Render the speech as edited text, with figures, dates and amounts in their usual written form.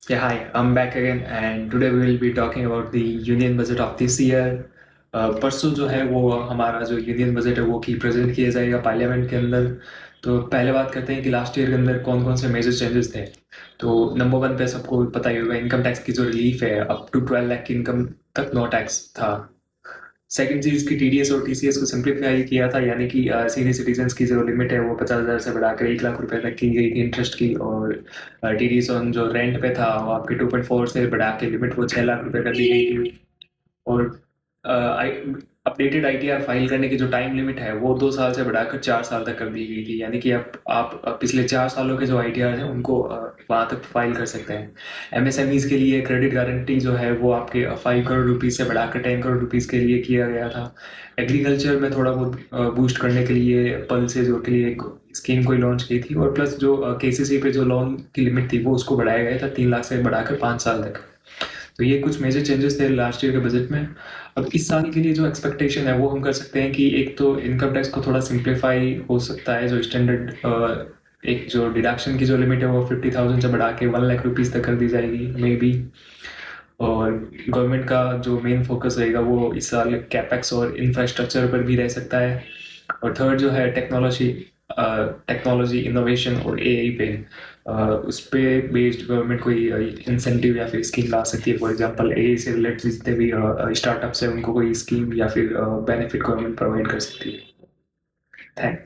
Yeah, hi, I'm back again and today we will be talking about the union budget of this year. परसों जो है वो हमारा जो यूनियन बजट है वो की प्रेजेंट किया जाएगा पार्लियामेंट के अंदर। तो पहले बात करते हैं कि लास्ट ईयर के अंदर कौन कौन से मेजर चेंजेस थे। तो नंबर वन पे सबको पता ही होगा, इनकम टैक्स की जो रिलीफ है, अप टू 12 लाख की इनकम तक नो टैक्स था। सेकंड चीज की टीडीएस और टीसीएस को सिंप्लीफाई किया था, यानी कि सीनियर सिटीजन्स की जो लिमिट है वो 50,000 से बढ़ाकर 1 लाख रुपए तक की गई थी इंटरेस्ट की। और टीडीएस ऑन जो रेंट पे था वो आपके 2.4 से बढ़ा के लिमिट वो 6 लाख रुपए कर दी गई थी। और अपडेटेड आईटीआर फाइल करने की जो टाइम लिमिट है वो 2 साल से बढ़ाकर 4 साल तक कर दी गई थी, यानी कि आप पिछले 4 सालों के जो आईटीआर हैं उनको वहाँ तक फाइल कर सकते हैं। एमएसएमईज के लिए क्रेडिट गारंटी जो है वो आपके 5 करोड़ रुपीज़ से बढ़ाकर 10 करोड़ रुपीज़ के लिए किया गया था। एग्रीकल्चर में थोड़ा बहुत बूस्ट करने के लिए पल्सेज के लिए एक स्कीम कोई लॉन्च की थी। और प्लस जो केसीसी पे जो लोन की लिमिट थी वो उसको बढ़ाया गया था 3 लाख से बढ़ाकर 5 साल तक। तो ये कुछ मेजर चेंजेस थे लास्ट ईयर के बजट में। अब इस साल के लिए जो एक्सपेक्टेशन है वो हम कर सकते हैं कि एक तो इनकम टैक्स को थोड़ा सिंप्लीफाई हो सकता है, जो स्टैंडर्ड एक जो डिडक्शन की जो लिमिट है वो 50,000 से बढ़ा के 1 लाख रुपीज़ तक कर दी जाएगी मे बी। और गवर्नमेंट का जो मेन फोकस रहेगा वो इस साल कैपेक्स और इंफ्रास्ट्रक्चर पर भी रह सकता है। और थर्ड जो है टेक्नोलॉजी इनोवेशन और एआई पे, उस पे बेस्ड गवर्नमेंट कोई इंसेंटिव या फिर स्कीम ला सकती है। फॉर एग्जांपल एआई से रिलेटेड जितने भी स्टार्टअप्स है उनको कोई स्कीम या फिर बेनिफिट गवर्नमेंट प्रोवाइड कर सकती है। थैंक्स।